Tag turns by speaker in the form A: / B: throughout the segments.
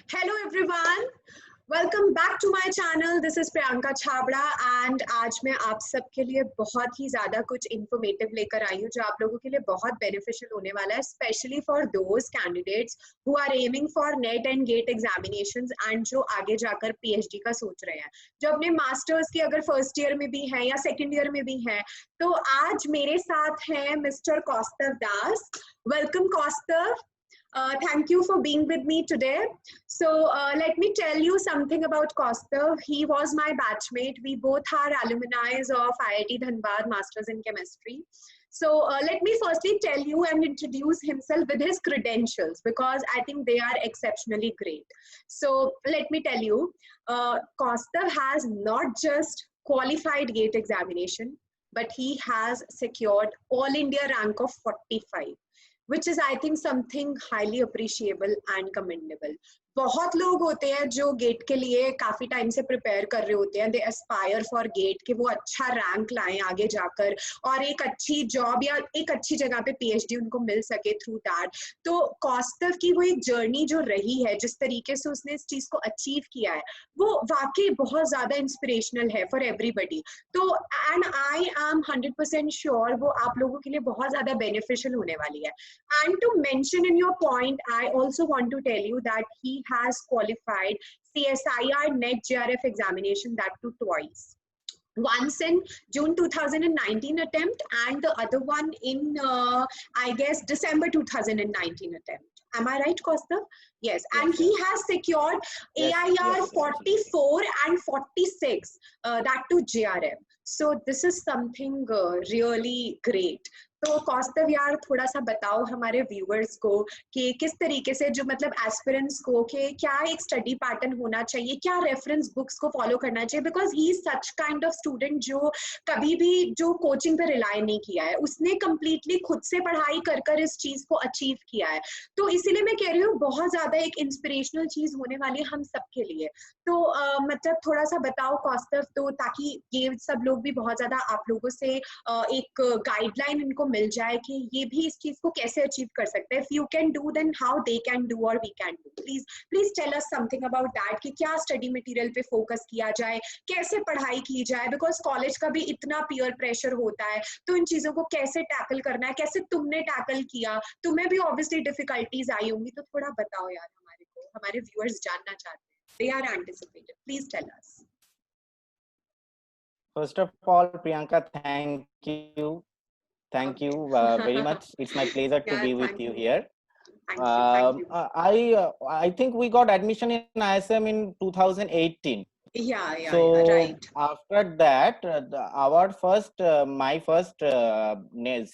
A: Hello everyone, welcome back to my channel. This is Priyanka Chhabra and आज मैं आप सबके लिए बहुत ही ज़्यादा कुछ informative लेकर आई हूँ जो आप लोगों के लिए बहुत beneficial होने वाला है, especially for those candidates who are aiming for NET and GATE examinations and जो आगे जाकर PhD का सोच रहे हैं, जो अपने masters की अगर first year में भी हैं या second year में भी हैं, तो आज मेरे साथ हैं Mr. Kaustav Das. Welcome Kaustav. Thank you for being with me today. So let me tell you something about Kaustav. He was my batchmate. We both are alumni of IIT Dhanbad Masters in Chemistry. So let me firstly tell you and introduce himself with his credentials because I think they are exceptionally great. So let me tell you, Kaustav has not just qualified GATE examination, but he has secured All India rank of 45. Which is I think something highly appreciable and commendable. बहुत लोग होते हैं जो gate के लिए काफी time से prepare कर रहे होते हैं, दे एस्पायर फॉर गेट कि वो अच्छा रैंक लाएं आगे जाकर और एक अच्छी जॉब या एक अच्छी जगह पे पीएचडी उनको मिल सके थ्रू दैट. तो कौस्तव की वो एक जर्नी जो रही है, जिस तरीके से उसने इस चीज को अचीव किया है, वो वाकई बहुत ज्यादा इंस्पिरेशनल है फॉर एवरीबडी. तो एंड आई एम 100% श्योर वो आप लोगों के लिए बहुत ज्यादा बेनिफिशियल होने वाली है. And to mention in your point, I also want to tell you that he has qualified CSIR NET JRF examination, that too twice. Once in June 2019 attempt and the other one in, I guess, December 2019 attempt. Am I right, Kaustav? Yes. And he has secured AIR 44 and 46, that too JRF. So this is something really great. तो कौस्तव यार थोड़ा सा बताओ हमारे viewers को कि किस तरीके से जो मतलब एस्पिरेंट्स को कि क्या एक स्टडी पैटर्न होना चाहिए, क्या रेफरेंस बुक्स को फॉलो करना चाहिए, because he is such kind of student जो कभी भी जो कोचिंग पे रिलाय नहीं किया है, उसने कंप्लीटली खुद से पढ़ाई कर कर इस चीज को अचीव किया है. तो इसीलिए मैं कह रही हूँ बहुत ज्यादा एक इंस्पिरेशनल चीज होने वाली है हम सबके लिए. तो मतलब थोड़ा सा बताओ कौस्तव, तो ताकि ये सब लोग भी बहुत ज्यादा आप लोगों से एक गाइडलाइन इनको मिल जाए कि ये भी इस चीज को कैसे अचीव कर सकते हैं. If you can do then how they can do और we can do. Please tell us something about that कि क्या स्टडी मटेरियल पे फोकस किया जाए, कैसे पढ़ाई की जाए, बिकॉज कॉलेज का भी इतना पीयर प्रेशर होता है. तो इन चीजों को कैसे टैकल करना है, कैसे तुमने टैकल किया, तुम्हें भी ऑब्वियसली डिफिकल्टीज आई होंगी. तो थोड़ा बताओ यार हमारे को, हमारे व्यूअर्स जानना चाहते हैं. They are anticipated. Please tell us.
B: First of all, Priyanka, thank you very much. It's my pleasure to be with you here.
A: Thank you.
B: I think we got admission in ISM in 2018.
A: Yeah,
B: so
A: right.
B: After that, my first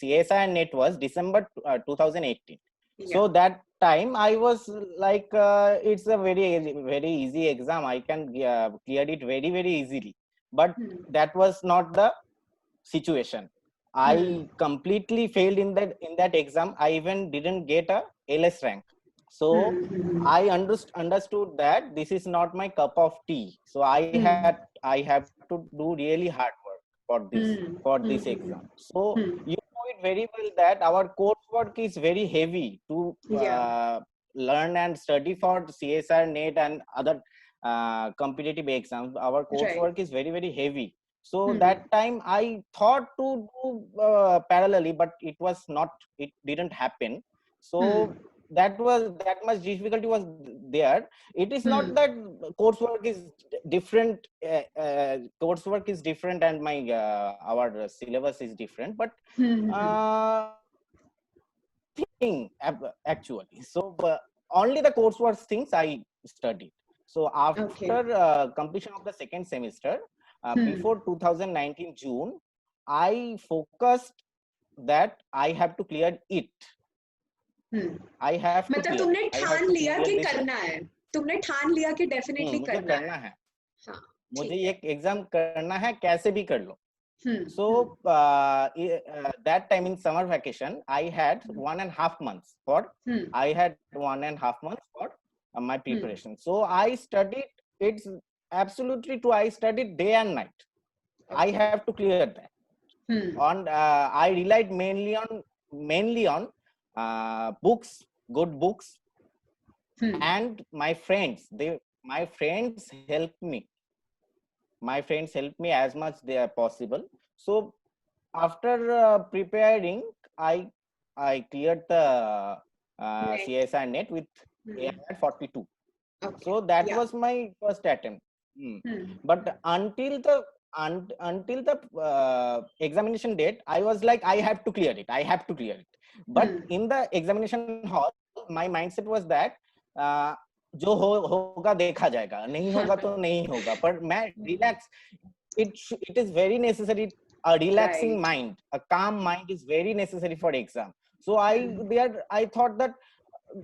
B: CSI net was December 2018. Yeah. So that time I was like, it's a very easy exam. I can clear it very easily. But that was not the situation. I completely failed in that exam. I even didn't get a LS rank. So I understood that this is not my cup of tea. So I have to do really hard work for this exam. So you know it very well that our coursework is very heavy to learn and study for CSR, NET and other competitive exams. Our coursework is very heavy. So that time I thought to do parallelly, but it didn't happen. So that much difficulty was there. It is not that coursework is different. Coursework is different, and our syllabus is different. But thing actually. So only the coursework things I studied. So after completion of the second semester, before 2019 June, I focused that I have to clear it. I have to
A: मतलब तुमने ठान लिया कि करना है, तुमने ठान लिया कि डेफिनेटली करना है.
B: हाँ, मुझे ये एग्जाम करना है, कैसे भी कर लो. So that time in summer vacation, I had 1.5 months for my preparation. So I studied. It's absolutely true. I studied day and night. I have to clear that. And I relied mainly on books, good books, and my friends helped me. My friends helped me as much they are possible. So after preparing, I cleared the
A: Net.
B: CSI net with
A: Hmm.
B: at 42.
A: Okay.
B: So that
A: Yeah.
B: was my first attempt. But until the examination date, I was like, I have to clear it. I have to clear it. But in the examination hall, my mindset was that uh, जो होगा देखा जाएगा, नहीं होगा तो नहीं होगा. पर मैं relax. It is very necessary. A relaxing
A: Right.
B: mind, a calm mind is very necessary for exam. So I thought that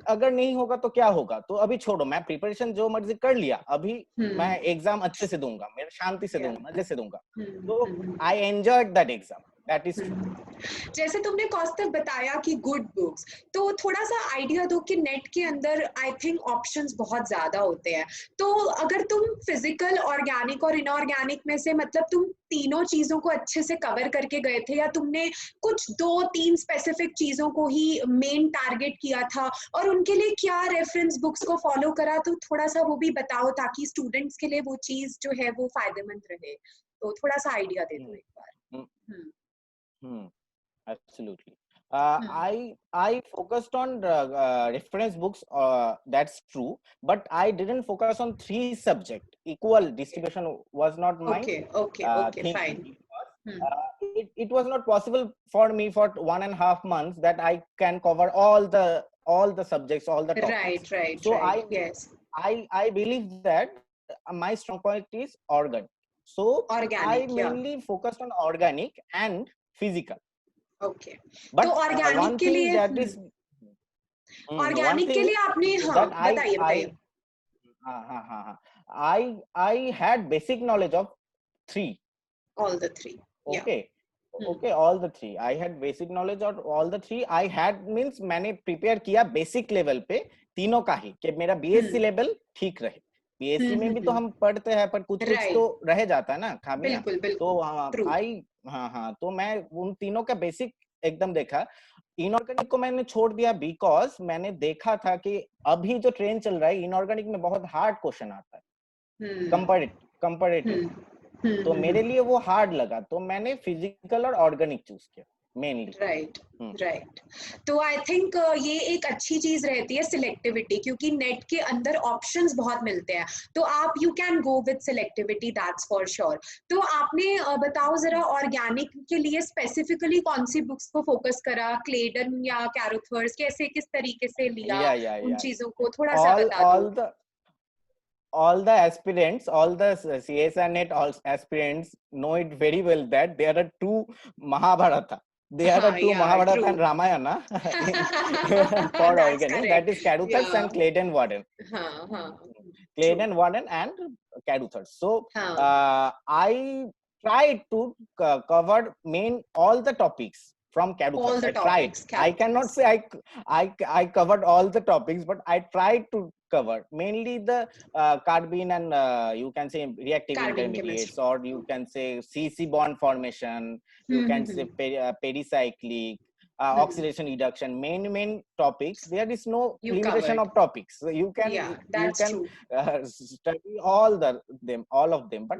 B: अगर नहीं होगा तो क्या होगा, तो अभी छोड़ो, मैं प्रिपरेशन जो मर्जी कर लिया, अभी मैं एग्जाम अच्छे से दूंगा, मेरे शांति से दूंगा, मजे से दूंगा. तो I enjoyed that exam. That is true.
A: जैसे तुमने कौस्तुभ बताया कि गुड बुक्स, तो थोड़ा सा आइडिया दो कि नेट के अंदर आई थिंक ऑप्शंस बहुत ज्यादा होते हैं, तो अगर तुम फिजिकल, ऑर्गेनिक और इनऑर्गेनिक में से मतलब तुम तीनों चीजों को अच्छे से कवर करके गए थे, या तुमने कुछ 2-3 स्पेसिफिक चीजों को ही मेन टारगेट किया था, और उनके लिए क्या रेफरेंस बुक्स को फॉलो करा, तो थोड़ा सा वो भी बताओ ताकि स्टूडेंट्स के लिए वो चीज जो है वो फायदेमंद रहे. तो थोड़ा सा आइडिया दे दो एक बार.
B: Absolutely. I focused on reference books. That's true, but I didn't focus on 3 subject. Equal distribution was not my
A: Okay,
B: thing.
A: fine.
B: It was not possible for me for 1.5 months that I can cover all the subjects, all the topics.
A: Right.
B: So
A: Yes.
B: I believe that my strong point is organic. So I
A: Organic,
B: mainly focused on organic and physical.
A: Okay.
B: But
A: तो organic
B: one
A: के
B: thing
A: लिए
B: that is one
A: organic के
B: thing
A: लिए आपने
B: that
A: बताइए.
B: I had basic knowledge of 3.
A: All the 3.
B: Okay. Okay, all the 3. I had basic knowledge of all the 3. I had means मैंने prepare किया basic level पे तीनों का ही, कि मेरा BSc level ठीक रहे. BSc में भी तो हम पढ़ते हैं, पर कुछ तो रह जाता है ना खामियां. तो तो मैं उन तीनों का बेसिक एकदम देखा. इनऑर्गेनिक को मैंने छोड़ दिया बिकॉज मैंने देखा था कि अभी जो ट्रेंड चल रहा है इनऑर्गेनिक में बहुत हार्ड क्वेश्चन आता है कंपैरेटिव. तो मेरे लिए वो हार्ड लगा, तो मैंने फिजिकल और ऑर्गेनिक चूज किया मेनली.
A: राइट. तो आई थिंक ये एक अच्छी चीज रहती है सिलेक्टिविटी, क्योंकि नेट के अंदर ऑप्शंस बहुत मिलते हैं, तो आप you can go with selectivity, that's for sure. तो आपने बताओ जरा ऑर्गेनिक के लिए स्पेसिफिकली कौन सी बुक्स को फोकस करा, क्लेडन या कैरुथर्स, कैसे किस तरीके से लिया उन चीजों को, थोड़ा सा बता दो.
B: All the aspirants, all the CSI net all aspirants know it very well that there are 2 Mahabharata. There are 2 Mahabharata and Ramayana for organic. That is Caruthers and Clayton Warden. Clayton Warden and Caruthers. So I tried to cover all the topics from Caruthers. I tried. I cannot say I covered all the topics, but I tried to cover mainly the carbene and you can say reactive intermediates, or you can say CC bond formation, you can say pericyclic, oxidation reduction, main topics. There is no limitation of topics, so you can study all of them, but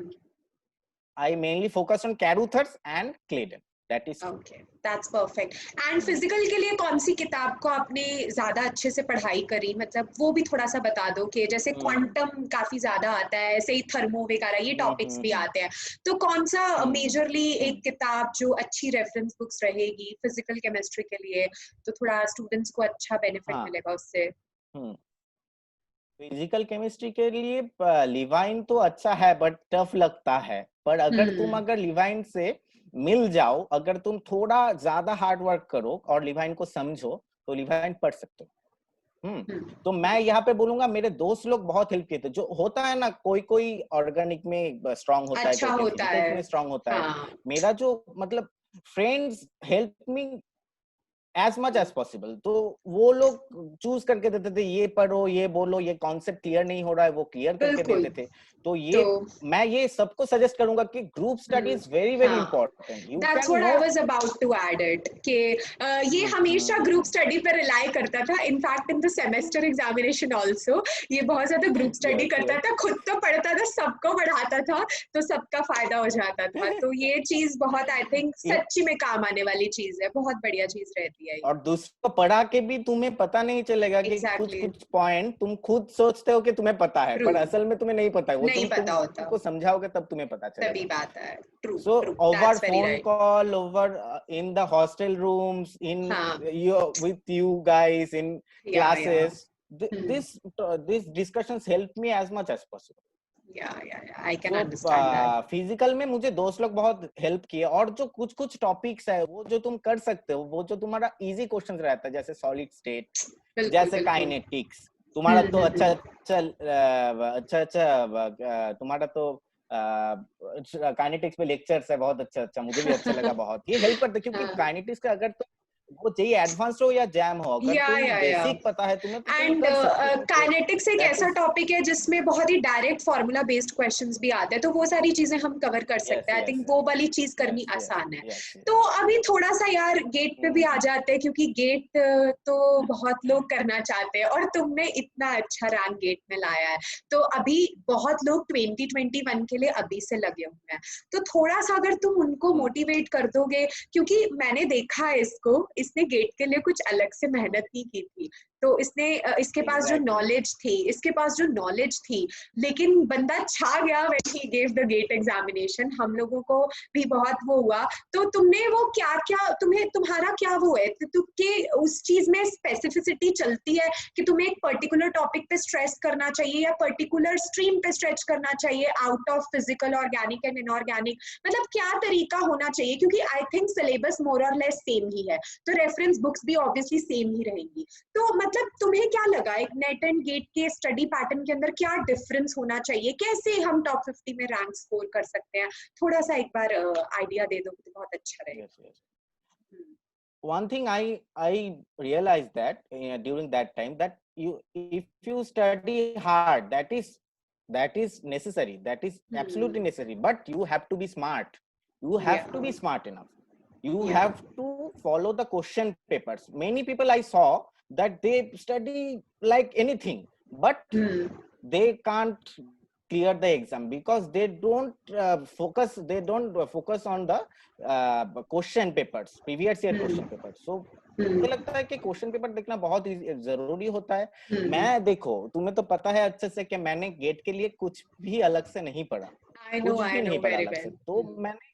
B: I mainly focused on Caruthers and Clayton. That is
A: okay, that's perfect. And physical के लिए कौन सी किताब को आपने ज्यादा अच्छे से पढ़ाई करी, मतलब वो भी थोड़ा सा बता दो कि जैसे क्वांटम काफी ज्यादा आता है, ऐसे ही थर्मो वगैरह ये टॉपिक्स भी आते हैं, तो कौन सा मेजरली एक किताब जो अच्छी रेफरेंस बुक्स रहेगी फिजिकल केमिस्ट्री के लिए, तो थोड़ा स्टूडेंट्स को अच्छा बेनिफिट मिलेगा उससे.
B: फिजिकल केमिस्ट्री के लिए लिवाइन तो अच्छा है बट टफ लगता है, पर अगर लिवाइन से मिल जाओ, अगर तुम थोड़ा ज्यादा हार्ड वर्क करो और लिवाइन को समझो तो लिवाइन पढ़ सकते हो. तो मैं यहाँ पे बोलूंगा मेरे दोस्त लोग बहुत हेल्प किए थे. जो होता है ना, कोई ऑर्गेनिक में स्ट्रांग होता है, कोई फिजिकल में स्ट्रांग होता है. मेरा जो मतलब friends help me as much as possible. तो वो लोग चूज करके देते थे, ये पढ़ो, ये बोलो, ये कॉन्सेप्ट क्लियर नहीं हो रहा है, वो क्लियर करके
A: बिल्कुल।
B: देते थे. तो ये मैं ये सबको सजेस्ट करूंगा कि group study is very very important. You
A: That's
B: can
A: what
B: know.
A: I was about to add it कि ये हमेशा ग्रुप स्टडी पर रिलाई करता था. In fact in the semester examination also ये बहुत ज्यादा ग्रुप स्टडी करता था. खुद तो पढ़ता था, सबको पढ़ाता था, तो सबका फायदा हो जाता था. तो ये चीज बहुत आई थिंक सच्ची में काम आने वाली चीज है. बहुत बढ़िया चीज रहती है.
B: और दूसरों को पढ़ा के भी तुम्हें पता नहीं चलेगा कि कुछ कुछ पॉइंट तुम खुद सोचते हो कि तुम्हें पता है, पर असल में तुम्हें नहीं पता है. वो तुमको समझाओगे तब तुम्हें पता चलेगा.
A: तभी बात है.
B: So over phone call, over in the hostel rooms, in with you guys in classes, this discussions help me as much as possible.
A: I can understand that.
B: Physical में मुझे दोस्त लोग बहुत हेल्प किए. और जो कुछ कुछ टॉपिक्स है वो जो तुम कर सकते हो, वो जो तुम्हारा इजी क्वेश्चन रहता है, जैसे सॉलिड स्टेट, जैसे काइनेटिक्स, तुम्हारा तो अच्छा तुम्हारा तो काइनेटिक्स पे लेक्चर्स है बहुत अच्छा, मुझे भी अच्छा लगा बहुत. ये हेल्प करता है क्योंकि काइनेटिक्स का अगर तो वो चाहिए एडवांस हो या जैम हो, अगर तुम्हें बेसिक पता है तुम्हें, तो
A: एंड काइनेटिक्स एक ऐसा टॉपिक है जिसमें बहुत ही डायरेक्ट फार्मूला बेस्ड क्वेश्चंस भी आते हैं, तो वो सारी चीजें हम कवर कर सकते हैं. आई थिंक वो वाली चीज करनी आसान है. तो अभी थोड़ा सा यार गेट पे भी आ जाते हैं, क्योंकि गेट तो बहुत लोग करना चाहते हैं और तुमने इतना अच्छा रैंक गेट में लाया है. तो अभी बहुत लोग 2021 के लिए अभी से लगे हुए हैं, तो थोड़ा सा अगर तुम उनको मोटिवेट कर दोगे, क्योंकि मैंने देखा है इसने गेट के लिए कुछ अलग से मेहनत नहीं की थी. तो इसके पास जो नॉलेज थी, लेकिन बंदा छा गया when he gave the gate examination. हम लोगों को भी बहुत वो हुआ. तो तुमने वो तुम्हारा क्या वो है कि उस चीज में स्पेसिफिसिटी चलती है कि तुम्हें एक पर्टिकुलर टॉपिक पे स्ट्रेस करना चाहिए या पर्टिकुलर स्ट्रीम पे स्ट्रेच करना चाहिए, out of physical, organic and inorganic, मतलब क्या तरीका होना चाहिए? क्योंकि आई थिंक सिलेबस मोर और लेस सेम ही है, तो रेफरेंस बुक्स भी ऑब्वियसली सेम ही रहेंगी. तो मतलब तुम्हें क्या लगा एक नेट एंड गेट के स्टडी पैटर्न के अंदर क्या डिफरेंस होना चाहिए? कैसे हम टॉप 50 में रैंक स्कोर कर सकते हैं? थोड़ा सा एक बार आइडिया दे दो तो बहुत अच्छा रहेगा.
B: One thing I realized that during that time, that if you study hard, that is necessary, that is absolutely necessary, but you have to be smart. You have to be smart enough. You have to follow the question papers. Many people I saw that they study like anything, but they can't clear the exam because they don't focus on the question papers, previous year question papers. So मुझे लगता है कि question paper देखना बहुत जरूरी होता है. मैं देखो, तुम्हें तो पता है अच्छे से कि मैंने गेट के लिए कुछ भी अलग से नहीं पढ़ा, कुछ भी नहीं पढ़ा अलग से. तो मैंने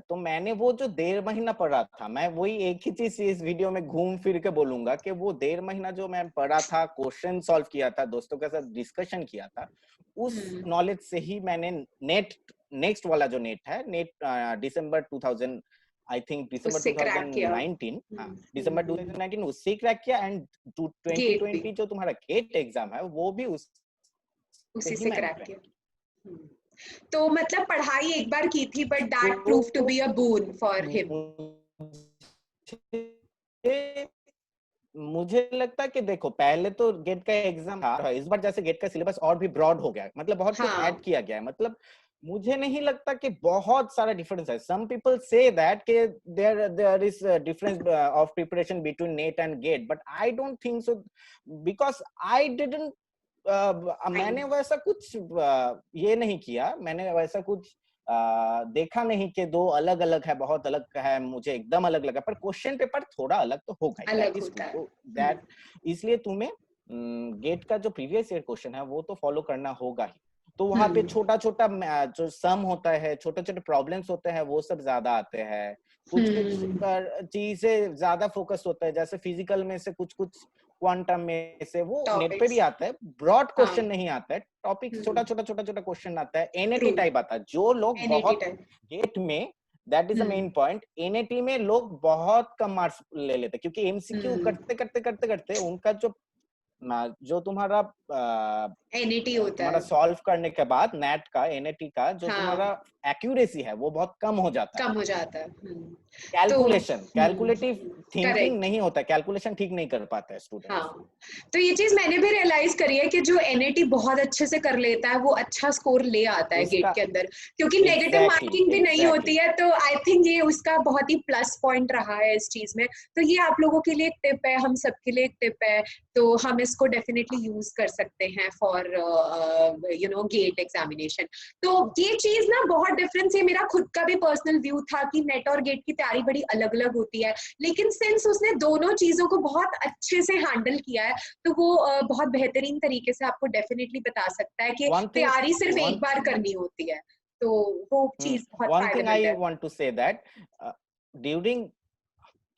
B: तो मैंने वो जो 1.5 महीना पढ़ा था, मैं वही एक ही चीज इस वीडियो में घूम फिर के बोलूंगा कि वो 1.5 महीना जो मैं पढ़ा था, क्वेश्चन सॉल्व किया था, दोस्तों के साथ डिस्कशन किया था, उस नॉलेज से ही मैंने नेक्स्ट वाला जो नेट है, नेट दिसंबर 2000 आई थिंक दिसंबर 2019, दिसंबर 2019 उससे क्रैक किया. एंड 2020 जो तुम्हारा गेट एग्जाम है वो भी
A: उसी से क्रैक किया. तो मतलब पढ़ाई एक बार की थी, but that prove to be a boon for him.
B: मुझे लगता है कि देखो, पहले तो गेट का एग्जाम था, इस बार जैसे गेट का सिलेबस और भी ब्रॉड हो गया, मतलब बहुत कुछ ऐड किया गया है. मतलब मुझे नहीं लगता कि बहुत सारा डिफरेंस है. सम पीपल से दैट कि there is difference of preparation between NET and GATE, but I don't think so, because I didn't मैंने वैसा कुछ ये नहीं किया, मैंने वैसा कुछ देखा नहीं कि दो अलग अलग है, बहुत अलग है, मुझे एकदम अलग लगा. पर क्वेश्चन पेपर थोड़ा अलग तो होगा दैट, इसलिए तुम्हें गेट का जो प्रीवियस ईयर क्वेश्चन है वो तो फॉलो करना होगा ही. तो वहां पे छोटा छोटा जो सम होता है, छोटे छोटे प्रॉब्लम्स होते हैं, वो सब ज्यादा आते हैं. कुछ कुछ चीजें ज्यादा फोकस होता है, जैसे फिजिकल में से कुछ कुछ क्वांटम में से वो नेट पे भी आता है. ब्रॉड क्वेश्चन नहीं आता है, टॉपिक छोटा छोटा क्वेश्चन आता है. एनएटी टाइप आता है. जो लोग बहुत गेट में, that is the main point, NAT में लोग बहुत कम मार्क्स ले लेते हैं, क्योंकि एमसीक्यू करते करते उनका जो जो तुम्हारा
A: NAT होता
B: तुम्हारा
A: है,
B: सॉल्व करने के बाद नेट का NAT का जो
A: हाँ,
B: तुम्हारा एक्यूरेसी है वो बहुत कम हो जाता है।
A: कम हो जाता है। तो
B: कैलकुलेटिव थिंकिंग
A: करेक्ट,
B: नहीं होता, कैलकुलेशन ठीक नहीं कर पाता है स्टूडेंट्स।
A: हाँ, तो ये चीज मैंने भी रियलाइज करी है कि जो NAT बहुत अच्छे से कर लेता है वो अच्छा स्कोर ले आता है गेट
B: उसका
A: के अंदर, क्योंकि नेगेटिव
B: एग्जैक्टली
A: मार्किंग भी नहीं होती
B: एग्जैक्टली
A: है। तो आई थिंक ये उसका बहुत ही प्लस पॉइंट रहा है इस चीज में। तो ये आप लोगों के लिए एक टिप है, हम सबके लिए एक टिप है, तो हम इसको डेफिनेटली यूज कर सकते हैं फॉर गेट एग्जामिनेशन। तो ये चीज ना बहुत डिफरेंस है, मेरा खुद का भी पर्सनल व्यू था कि नेट और गेट की तैयारी बड़ी अलग अलग होती है, लेकिन सिंस उसने दोनों चीजों को बहुत अच्छे से हैंडल किया है तो वो बहुत बेहतरीन तरीके से आपको डेफिनेटली बता सकता है कि
B: वन थिंग
A: तैयारी सिर्फ एक
B: वन
A: बार करनी होती है। तो वो चीज बहुत
B: one thing
A: फायदेमंद
B: I
A: है।
B: want to say that during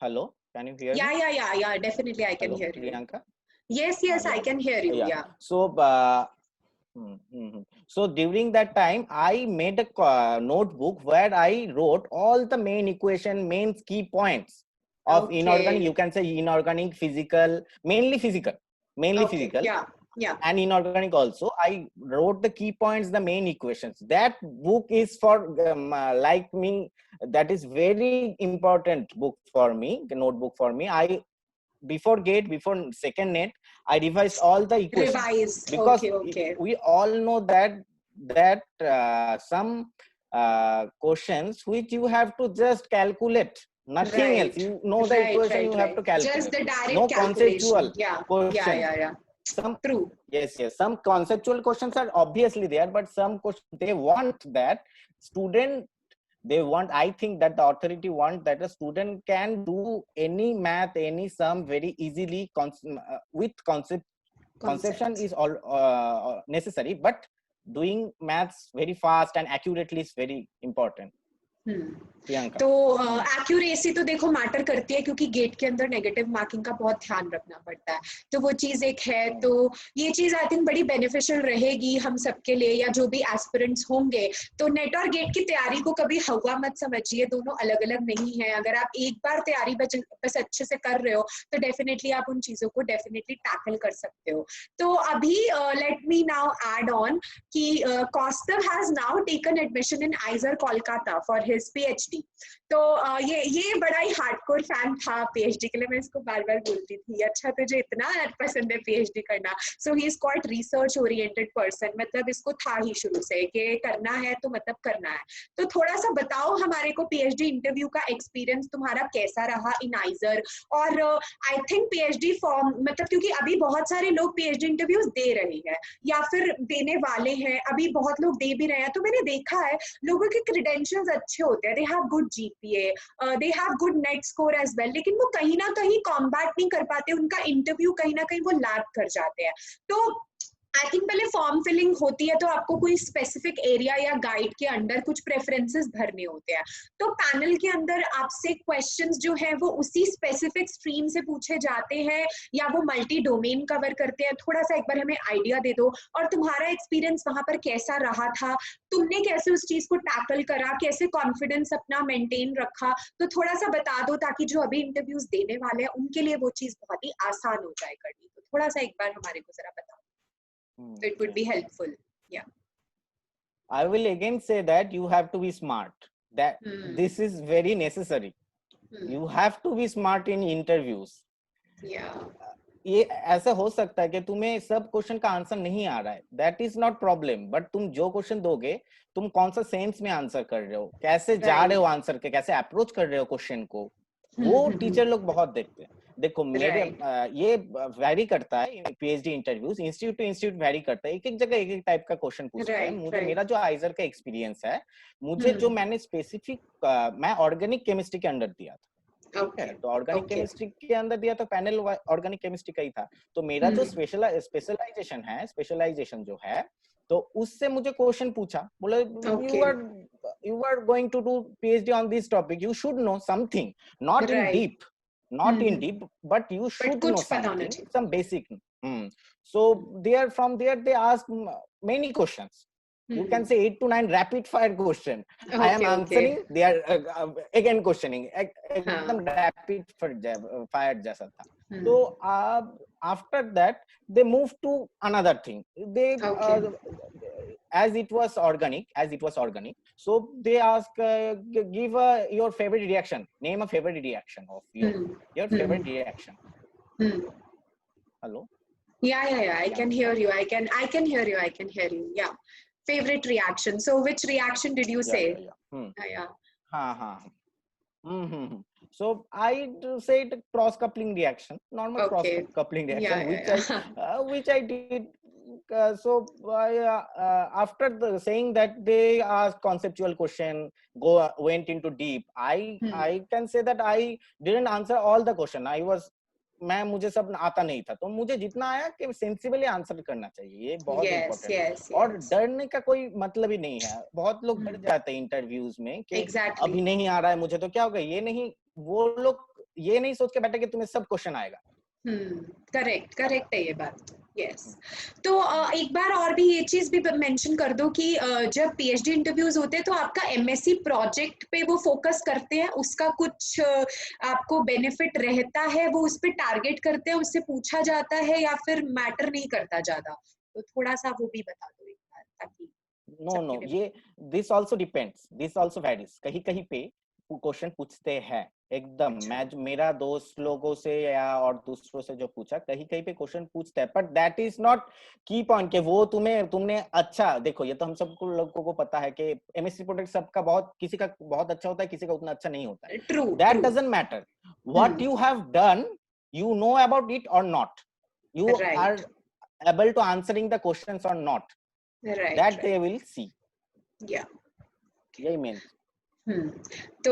B: hello, can you hear me?
A: या definitely I can
B: Hello,
A: here you.
B: Priyanka.
A: Yes I
B: Yeah,
A: can hear you,
B: yeah.
A: या।
B: So so during that time I made a notebook where I wrote all the main equation, main key points of inorganic, you
A: okay,
B: can say inorganic, physical, mainly physical, mainly
A: okay,
B: physical,
A: या,
B: and inorganic also. I wrote the key points, the main equations. That book is for like me, that is very important book for me, the notebook for me. I before second net I revised all the equations,
A: revise,
B: because
A: okay, okay,
B: we all know that some questions which you have to just calculate, nothing else.
A: Right,
B: You know the equation, you have to
A: right, just
B: calculate,
A: the
B: no
A: direct calculation,
B: conceptual questions.
A: या,
B: Some
A: true,
B: yes, some conceptual questions are obviously there, but some questions they want that student, they want, I think that the authority want that a student can do any math, any sum very easily, with conception
A: concept.
B: is all necessary, but doing maths very fast and accurately is very important. Priyanka.
A: तो accuracy तो देखो matter करती है, क्योंकि gate के अंदर negative marking का बहुत ध्यान रखना पड़ता है, तो वो चीज एक है। तो ये चीज आई थिंक बड़ी बेनिफिशियल रहेगी हम सबके लिए, या जो भी एस्पिरेंट्स होंगे। तो नेट और गेट की तैयारी को कभी हवा मत समझिए, दोनों अलग अलग नहीं है। अगर आप एक बार तैयारी बस अच्छे से कर रहे हो तो डेफिनेटली आप उन चीजों को डेफिनेटली टैकल कर सकते हो। तो अभी let me now add on कि Kaustav has now taken admission in IISER Kolkata for his PhD। तो ये बड़ा ही हार्डकोर फैन था PhD के लिए। मैं इसको बार बार बोलती थी, अच्छा तुझे इतना पसंद है PhD करना। So he is quite research oriented person, मतलब इसको था ही शुरू से कि करना है तो मतलब करना है। तो थोड़ा सा बताओ हमारे को PhD इंटरव्यू का एक्सपीरियंस तुम्हारा कैसा रहा इन आइजर। और आई थिंक PhD फॉर्म, मतलब क्योंकि अभी बहुत सारे लोग PhD इंटरव्यूज दे रहे हैं या फिर देने वाले हैं, अभी बहुत लोग दे भी रहे हैं। तो मैंने देखा है लोगों के क्रेडेंशियल्स अच्छे होते हैं, they have good GPA, they have good NET score as well, लेकिन वो कहीं ना कहीं कॉम्बैट नहीं कर पाते, उनका इंटरव्यू कहीं ना कहीं वो लैग कर जाते हैं। तो आई थिंक पहले फॉर्म फिलिंग होती है तो आपको कोई स्पेसिफिक एरिया या गाइड के अंडर कुछ प्रेफरेंसेस भरने होते हैं। तो पैनल के अंदर आपसे क्वेश्चंस जो है वो उसी स्पेसिफिक स्ट्रीम से पूछे जाते हैं या वो मल्टी डोमेन कवर करते हैं? थोड़ा सा एक बार हमें आइडिया दे दो, और तुम्हारा एक्सपीरियंस वहां पर कैसा रहा था, तुमने कैसे उस चीज को टैकल करा, कैसे कॉन्फिडेंस अपना मेंटेन रखा। तो थोड़ा सा बता दो ताकि जो अभी इंटरव्यूज देने वाले हैं उनके लिए वो चीज बहुत ही आसान हो जाए करनी। तो थोड़ा सा एक बार हमारे को जरा बताओ, so it would be helpful. Yeah.
B: I will again say that you have to be smart, that this is very necessary. You have to be smart in interviews.
A: Yeah.
B: ये ऐसा हो सकता है कि तुम्हें सब क्वेश्चन का आंसर नहीं आ रहा है, that is not problem, but तुम जो क्वेश्चन दोगे तुम कौन सा सेंस में आंसर कर रहे हो, कैसे जा रहे हो आंसर के, कैसे अप्रोच कर रहे हो क्वेश्चन को, वो टीचर लोग बहुत देखते हैं। देखो मेरे ये वैरी करता है, PhD interviews institute to institute vary करता है, एक एक जगह एक एक टाइप का क्वेश्चन पूछता है। मुझे मेरा जो आइजर का एक्सपीरियंस है, मुझे जो मैंने स्पेसिफिक मैं ऑर्गेनिक केमिस्ट्री के अंदर दिया था, ठीक है, तो ऑर्गेनिक केमिस्ट्री के अंदर दिया तो पैनल ऑर्गेनिक केमिस्ट्री का ही था। तो मेरा जो स्पेशलाइजेशन जो है, तो उससे मुझे क्वेश्चन पूछा, बोले you are going to do PhD on this topic, you should know something, not in deep, but you should know something, some basic. So from there they ask many questions. You can say 8 to 9 rapid fire question. I am answering, they are again questioning, एकदम rapid fire जैसा था। तो after that they moved to another thing. They as it was organic, so they ask give your favorite reaction, name a favorite reaction of your favorite reaction. Hello?
A: Yeah, I can hear you. I can hear you. Yeah. Favorite reaction. So which reaction did you say?
B: So I say it cross coupling reaction, normal cross coupling reaction, which I did. So after saying that they asked conceptual question, went into deep. I can say that I didn't answer all the question. मुझे सब आता नहीं था, तो मुझे जितना आया कि सेंसिबली आंसर करना चाहिए, ये बहुत इम्पोर्टेंट है। और डरने का कोई मतलब ही नहीं है। बहुत लोग डर जाते हैं इंटरव्यूज में कि अभी नहीं आ रहा है मुझे तो क्या होगा, ये नहीं, वो लोग ये नहीं सोच के बैठे कि तुम्हें सब क्वेश्चन आएगा।
A: करेक्ट है ये बात। यस तो एक बार और भी ये चीज भी मेंशन कर दो कि जब पीएचडी इंटरव्यूज होते हैं तो आपका एमएससी प्रोजेक्ट पे वो फोकस करते हैं, उसका कुछ आपको बेनिफिट रहता है, वो उस पे टारगेट करते हैं, उससे पूछा जाता है या फिर मैटर नहीं करता ज्यादा, तो थोड़ा सा वो भी बता दो एक बार ताकि।
B: नो ये this also depends, this also varies, कहीं पे क्वेश्चन पूछते हैं एकदम। मेरा दोस्त लोगों से या और दूसरों से जो पूछा, कहीं पे क्वेश्चन पूछते हैं, बट दैट इज नॉट की पॉइंट के वो तुमने अच्छा देखो, ये तो हम सबको लोगों को पता है कि एमएससी प्रोडक्ट सबका बहुत, किसी का बहुत अच्छा होता है, किसी का उतना अच्छा नहीं होता है। That doesn't matter, what you have done, you know about it or not, you are able to answering the questions or not, that they will see. यही मेन।
A: तो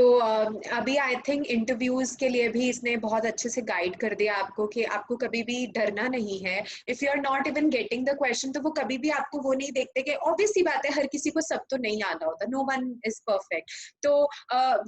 A: अभी आई थिंक इंटरव्यूज के लिए भी इसने बहुत अच्छे से गाइड कर दिया आपको कि आपको कभी भी डरना नहीं है। If you are not even getting the question, तो वो कभी भी आपको वो नहीं देखते कि ऑब्वियस सी बात है हर किसी को सब तो नहीं आता होता, नो वन इज परफेक्ट। तो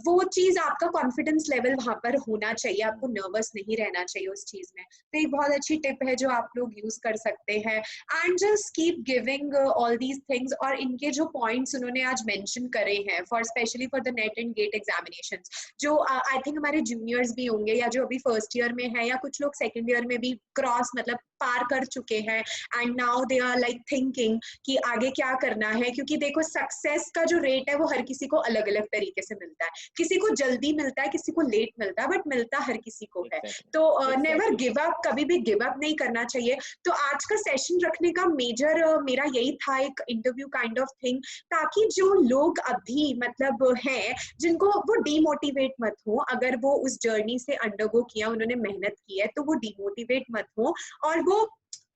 A: वो चीज आपका कॉन्फिडेंस लेवल वहां पर होना चाहिए, आपको नर्वस नहीं रहना चाहिए उस चीज में। तो एक बहुत अच्छी टिप है जो आप लोग यूज कर सकते हैं, and just keep giving all these things. और इनके जो पॉइंट्स उन्होंने आज मेंशन करे हैं for specially for the NET and GATE examinations, जो आई थिंक हमारे जूनियर्स भी होंगे या जो अभी फर्स्ट ईयर में है या कुछ लोग सेकंड ईयर में भी क्रॉस मतलब पार कर चुके हैं, and now they are like thinking कि आगे क्या करना है। क्योंकि देखो सक्सेस का जो रेट है वो हर किसी को अलग अलग तरीके से मिलता है, किसी को जल्दी मिलता है, किसी को लेट मिलता है, बट मिलता हर किसी को है। तो नेवर गिव अप, कभी भी गिव अप नहीं करना चाहिए। तो आज का सेशन रखने का मेजर मेरा यही था, एक इंटरव्यू काइंड ऑफ थिंग, ताकि जो लोग अभी मतलब हैं जिनको वो डीमोटिवेट मत हो, अगर वो उस जर्नी से अंडरगो किया, उन्होंने मेहनत की है, तो वो डीमोटिवेट मत हो और वो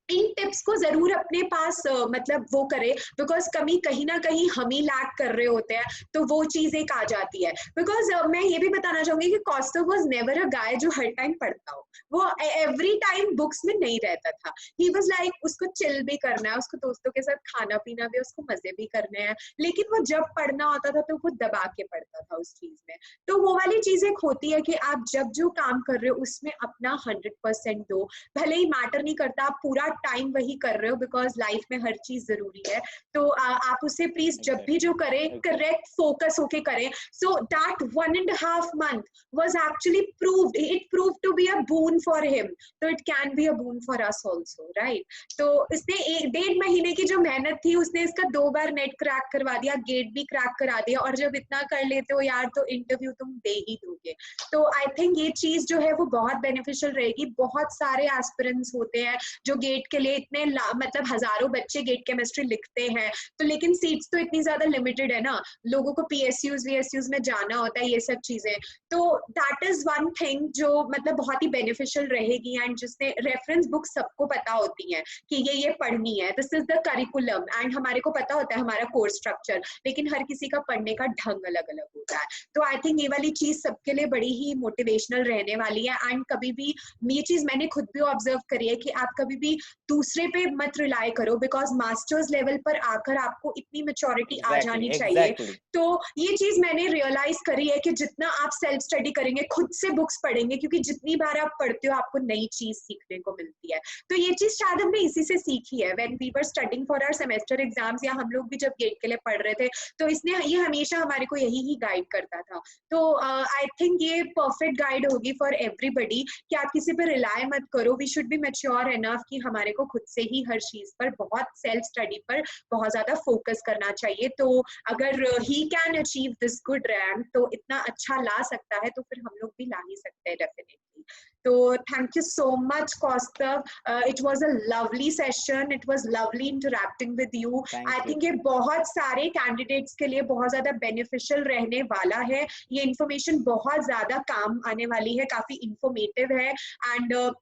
A: इन टिप्स को जरूर अपने पास मतलब वो करे, बिकॉज कमी कहीं ना कहीं हम ही लैक कर रहे होते हैं, तो वो चीज एक आ जाती है। बिकॉज मैं ये भी बताना चाहूंगी कि कॉस्टो वाज नेवर अ गाय जो हर टाइम पढ़ता हो, वो एवरी टाइम बुक्स में नहीं रहता था। ही वाज लाइक उसको चिल भी करना है, उसको दोस्तों के साथ खाना पीना भी, उसको मजे भी करने हैं, लेकिन वो जब पढ़ना होता था तो वो दबा के पढ़ता था उस चीज में। तो वो वाली चीज एक होती है कि आप जब जो काम कर रहे हो उसमें अपना 100% दो, भले ही मैटर नहीं करता आप पूरा टाइम वही कर रहे हो, बिकॉज लाइफ में हर चीज जरूरी है। तो आप उसे प्लीज जब भी जो करें करेक्ट फोकस होके करें। So that 1.5 month was actually proved, it proved to be a boon for him, so it can be a boon for us also, right? तो इसने 1.5 महीने की जो मेहनत थी उसने इसका 2 बार नेट क्रैक करवा दिया, गेट भी क्रैक करा दिया, और जब इतना कर लेते हो यार तो इंटरव्यू तुम दे ही दोगे। तो आई थिंक ये चीज जो है वो बहुत बेनिफिशियल रहेगी। बहुत सारे एस्पिरेंट्स होते हैं जो गेट के लिए इतने मतलब हजारों बच्चे गेट केमिस्ट्री लिखते हैं, तो लेकिन सीट्स तो इतनी ज्यादा लिमिटेड है ना, लोगों को पीएसयूज वीएसयूज में जाना होता है, ये सब चीजें। तो दैट इज वन थिंग जो मतलब बहुत ही बेनिफिशियल रहेगी, एंड जिसने रेफरेंस बुक सबको पता होती है कि ये पढ़नी है, this is the curriculum, and हमारे को पता होता है हमारा कोर्स स्ट्रक्चर, लेकिन हर किसी का पढ़ने का ढंग अलग अलग होता है। तो आई थिंक ये वाली चीज सबके लिए बड़ी ही मोटिवेशनल रहने वाली है। एंड कभी भी ये चीज मैंने खुद भी ऑब्जर्व करी है कि आप कभी भी दूसरे पे मत रिलाई करो, बिकॉज मास्टर्स लेवल पर आकर आपको इतनी मेच्योरिटी आ जानी चाहिए। तो ये चीज मैंने रियलाइज करी है कि जितना आप सेल्फ स्टडी करेंगे, खुद से बुक्स पढ़ेंगे, क्योंकि जितनी बार आप पढ़ते हो आपको नई चीज सीखने को मिलती है। तो ये चीज शायद हमने इसी से सीखी है when we were studying for our semester exams, या हम लोग भी जब गेट के लिए पढ़ रहे थे, तो इसने ये हमेशा हमारे को यही ही गाइड करता था। तो आई थिंक ये परफेक्ट गाइड होगी फॉर एवरीबडी कि आप किसी पे रिलाई मत करो। We should be mature enough कि हमारे को खुद से ही हर चीज पर, बहुत सेल्फ स्टडी पर बहुत ज्यादा फोकस करना चाहिए। तो अगर he can achieve this good rank, तो इतना अच्छा ला सकता है, तो फिर हम लोग भी ला ही सकते हैं डेफिनेटली। तो thank you so much Kaustav, it was a lovely session, it was lovely interacting with you. I think ये बहुत सारे कैंडिडेट्स के लिए बहुत ज्यादा बेनिफिशियल रहने वाला है। ये इन्फॉर्मेशन बहुत ज्यादा काम आने वाली है, काफी इंफॉर्मेटिव है। एंड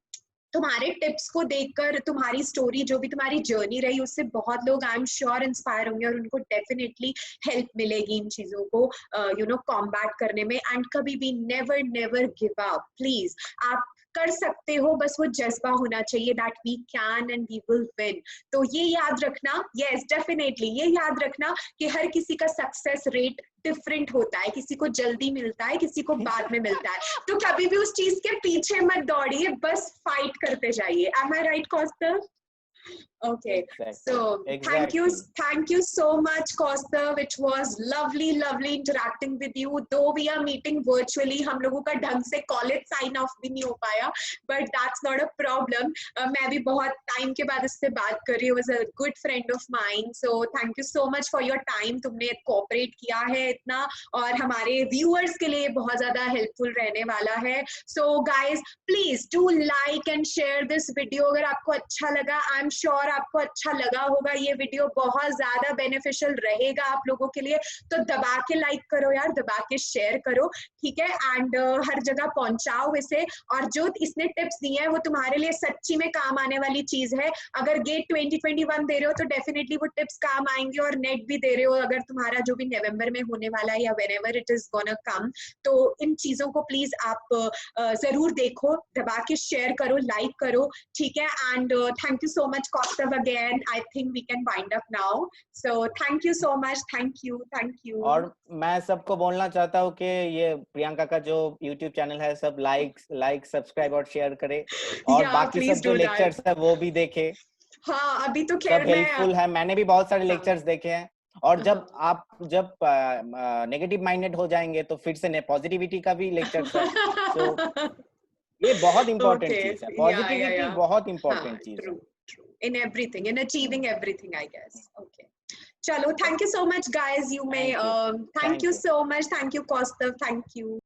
A: तुम्हारे टिप्स को देखकर, तुम्हारी स्टोरी, जो भी तुम्हारी जर्नी रही, उससे बहुत लोग आई एम श्योर इंस्पायर होंगे और उनको डेफिनेटली हेल्प मिलेगी इन चीजों को यू नो कॉम्बैट करने में। एंड कभी भी never never give up, please. आप कर सकते हो, बस वो जज्बा होना चाहिए that we can and we will win. तो ये याद रखना, यस डेफिनेटली ये याद रखना कि हर किसी का सक्सेस रेट डिफरेंट होता है, किसी को जल्दी मिलता है, किसी को बाद में मिलता है। तो कभी भी उस चीज के पीछे मत दौड़िए, बस फाइट करते जाइए। Am I right Kaustav? Okay, so thank you so much Kaustav, it was lovely interacting with you, though we are meeting virtually। हम लोगों का ढंग से कॉलेज साइन ऑफ भी नहीं हो पाया, but that's not a problem। मैं भी बहुत टाइम के बाद इससे बात कर रही हूँ, was a good friend of mine, so thank you so much for your time। तुमने कोऑपरेट किया है इतना, और हमारे व्यूअर्स के लिए बहुत ज्यादा हेल्पफुल रहने वाला है। So guys, please do like and share this video। अगर आपको अच्छा लगा, आई एम श्योर आपको अच्छा लगा होगा, ये वीडियो बहुत ज्यादा बेनिफिशियल रहेगा आप लोगों के लिए। तो दबा के लाइक करो यार, दबा के शेयर करो, ठीक है? एंड हर जगह पहुंचाओ इसे। और जो इसने टिप्स दिए हैं वो तुम्हारे लिए सच्ची में काम आने वाली चीज है। अगर गेट 2021 दे रहे हो तो डेफिनेटली वो टिप्स काम आएंगे, और नेट भी दे रहे हो अगर तुम्हारा जो भी नवंबर में होने वाला है या whenever it is gonna come, तो इन चीजों को प्लीज आप जरूर देखो, दबा के शेयर करो, लाइक करो, ठीक है? And thank you so much Kaustav again। I think we can wind up now, so thank you so much, thank you।
B: और मैं सबको बोलना चाहता हूँ कि ये प्रियंका का जो YouTube चैनल है, सब लाइक सब्सक्राइब और शेयर करे, और बाकी सब जो लेक्चर्स है वो भी देखे।
A: हाँ, अभी तो
B: खैर हेल्पफुल है, मैंने भी बहुत सारे लेक्चर्स देखे हैं। और जब आप नेगेटिव माइंडेड हो जाएंगे तो फिर से पॉजिटिविटी का भी लेक्चर्स है। तो ये बहुत इंपॉर्टेंट चीज है, पॉजिटिविटी बहुत इंपॉर्टेंट चीज है
A: in everything, in achieving everything, I guess। Okay, chalo, thank you so much guys, you may thank you so much, thank you Kaustav, thank you।